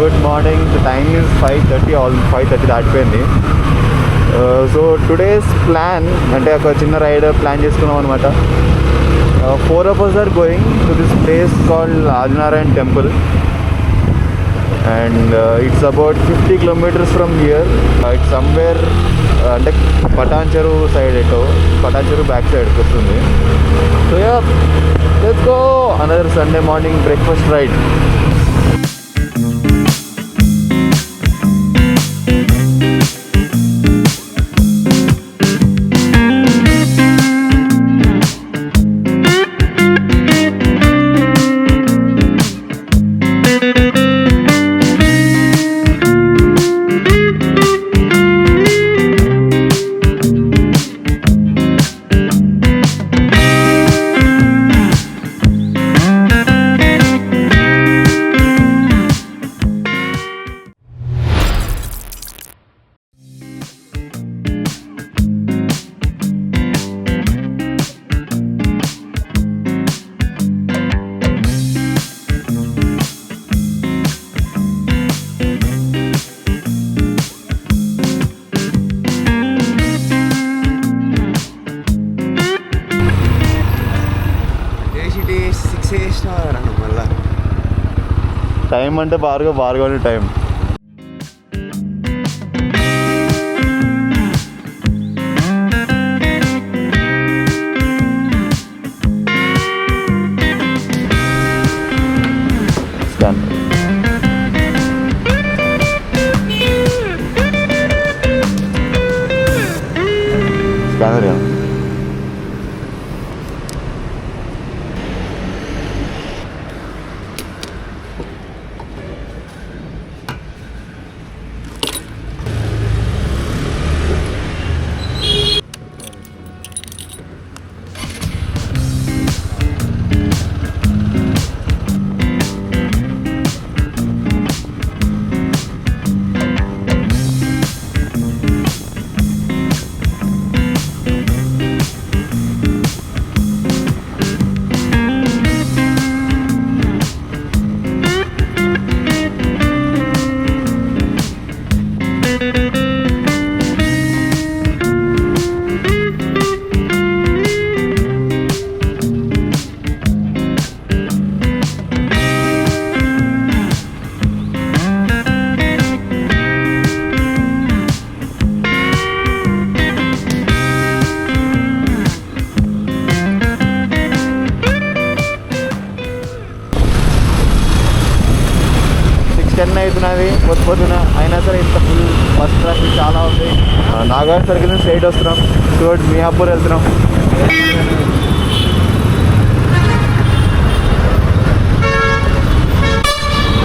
Good morning. The time is 5:30, 5:30 దాటిపోయింది. So today's plan అంటే ఒక చిన్న రైడ్ ప్లాన్ చేసుకున్నాం అనమాట. 4 of us are going to this place called Adinarayan Temple, and it's about 50 kilometers from here. It's somewhere అంటే Patancheru side, ఎటో Patancheru back సైడ్కి వస్తుంది. So yeah, let's go another Sunday morning breakfast ride. Time అంటే బారుగా time. Scanner 10 అవుతున్నది పొద్దున, అయినా సరే ఇంత ఫుల్ బస్ ట్రాఫిక్ చాలా ఉంది. నాగార్జున సర్కిల్ నుంచి స్ట్రైట్ వస్తున్నాం, టువర్డ్స్ మియాపూర్ వెళ్తున్నాం.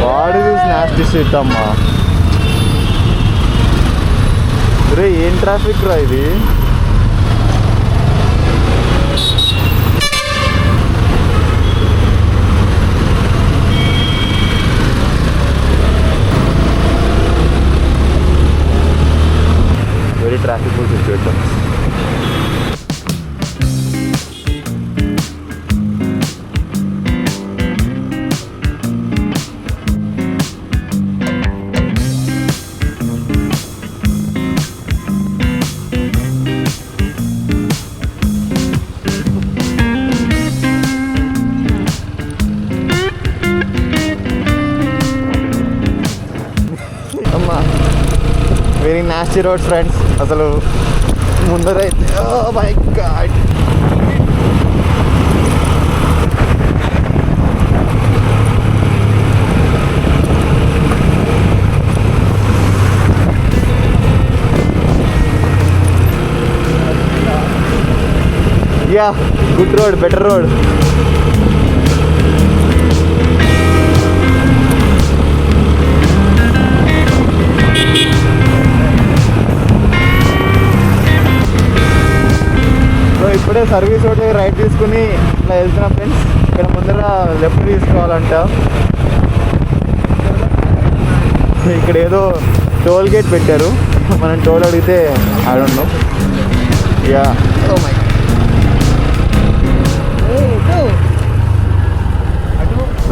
వాడు నాస్టీ స్ట్రీట్ అమ్మా. రే ఏం ట్రాఫిక్ రా ఇది. Very trafficful situation. Very nasty roads friends. అసలు ముందరైతే oh my god. Yeah, good road, better road. ఇప్పుడే సర్వీస్ రోడ్ రైట్ తీసుకుని ఇట్లా వెళ్తున్నాం ఫ్రెండ్స్. ఇక్కడ ముందర లెఫ్ట్ తీసుకోవాలంట. ఇక్కడ ఏదో టోల్ గేట్ పెట్టారు, మనం టోల్ అడిగితే I don't know. Yeah,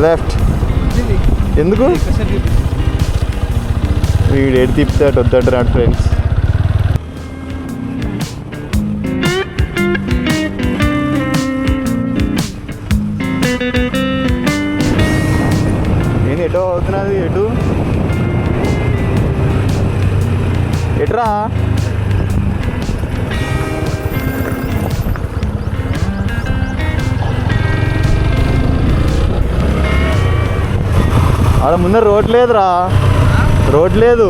left ఎందుకు? వీడు ఏడు తిప్పితే అటు వద్దంటున్నాడు ఫ్రెండ్స్. నేను ఎటో అవుతున్నది, ఎటురా ఆడ ముందర రోడ్ లేదురా, రోడ్ లేదు.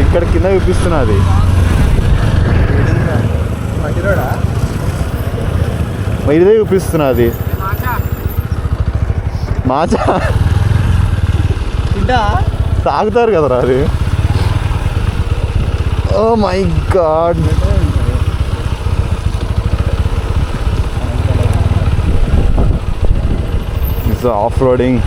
ఇక్కడ కింద చూపిస్తున్నది. ఇదే చూపిస్తున్నది మాచా తాగుతారు కదరా అది. Oh my god, it's off roading.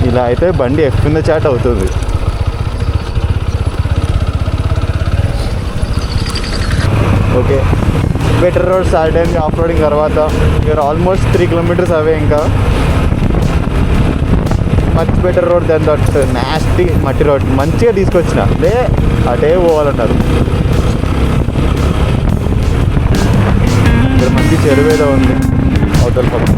ఇలా అయితే బండి ఎఫ్ కింద చాట్ అవుతుంది. ఓకే, బెటర్ రోడ్ స్టార్ట్ అయింది. ఆఫ్ రోడింగ్ తర్వాత యూఆర్ ఆల్మోస్ట్ 3 kilometers అవే. ఇంకా much better road then that nasty మట్టి రోడ్. మంచిగా తీసుకొచ్చిన లే, అటే పోవాలన్నారు. ఇక్కడ మంచి చెరువు ఏదో ఉంది అవతల పక్క.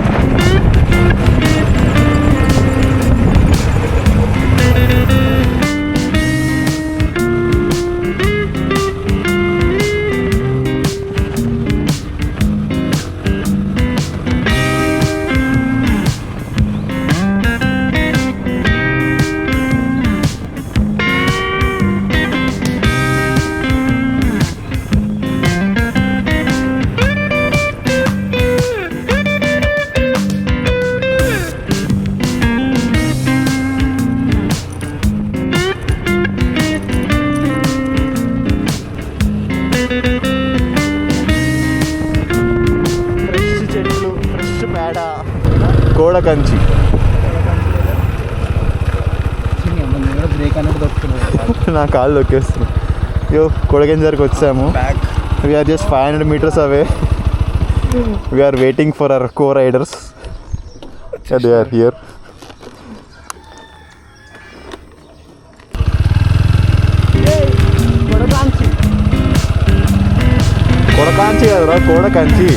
కోడకంచి నా కాళ్ళు దొక్కేస్తున్నాయి. యో కొడగంజర్కి వచ్చాము. We are just 500 meters away. We are waiting for our co riders. They are here. Kodakanchi కదరా, కోడకంచి.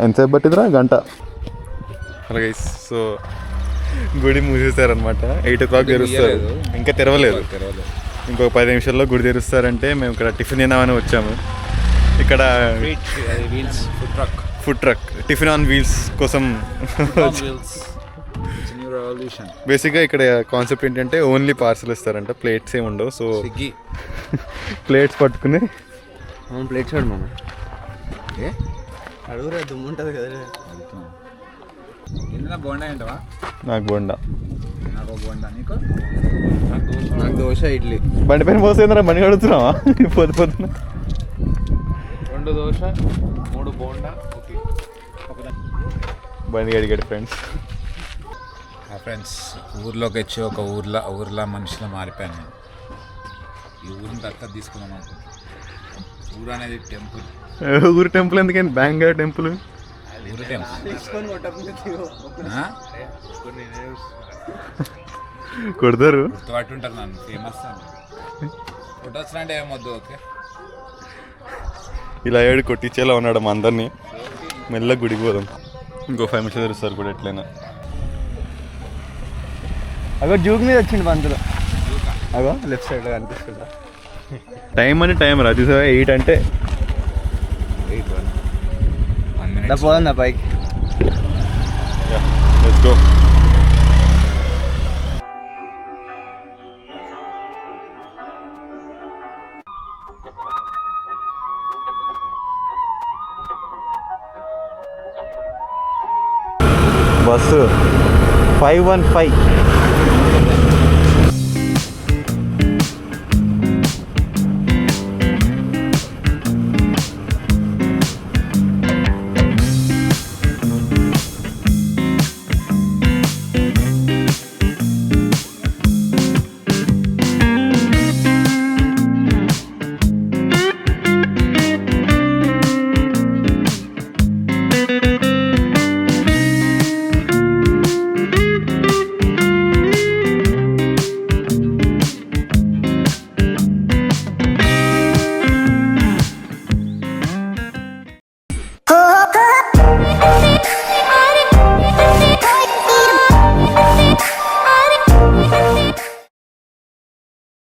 ఎంతసేపు పట్టిందిరా? గంట. అలాగే. సో గుడి మూసేస్తారనమాట. 8 o'clock తెరుస్తారు. ఇంకా తెరవలేదు. ఇంకొక 10 నిమిషాల్లో గుడి తెరుస్తారంటే మేము ఇక్కడ టిఫిన్ తిందామని వచ్చాము. ఇక్కడ food truck tiffin on wheels కోసం. బేసిక్గా ఇక్కడ కాన్సెప్ట్ ఏంటంటే ఓన్లీ పార్సల్ ఇస్తారంట, ప్లేట్స్ ఏమి ఉండవు. సో ప్లేట్స్ పట్టుకుని ప్లేట్స్ అడుగురా, దుమ్ము ఉంటుంది కదా. బోండా ఏంటవా? నాకు బోండా. నాకు బోండా. నీకు? నాకు దోశ, ఇడ్లీ. బండి పైన పోసేంద్రా, బండి కడుగుతున్నావా పొద్దున? 2 దోశ, 3 బోండా. బండి అడిగాడు ఫ్రెండ్స్. ఫ్రెండ్స్, ఊర్లోకి వచ్చి ఒక ఊర్లో మనుషులు మారిపోయాను నేను. ఈ ఊరిని దత్తత తీసుకున్నాం అనుకుంటున్నాను. ఊరు అనేది టెంపుల్. ఊరు టెంపుల్ ఎందుకని? బెంగళూరు టెంపుల్. ఊరు టెంపుల్ కొడతారు. గుర్తుపట్టి ఉంటారు నన్ను. ఫేమస్ ఫొటోస్ అంటే ఏమొద్దు. ఓకే, ఇలా ఏడు కొట్టించేలా ఉన్నాడు మా అందరినీ. మెల్లగా గుడికి పోదాం. ఇంకో 5 నిమిషాలు తెరుస్తారు కూడా ఎట్లయినా. అగో జూక్ మీద వచ్చింది పంతులు. అగో లెఫ్ట్ సైడ్ కనిపిస్తుందా? టైం అని టైం రా చూసా 8 అంటే పోదా పైకి. Let's go. బస్సు 515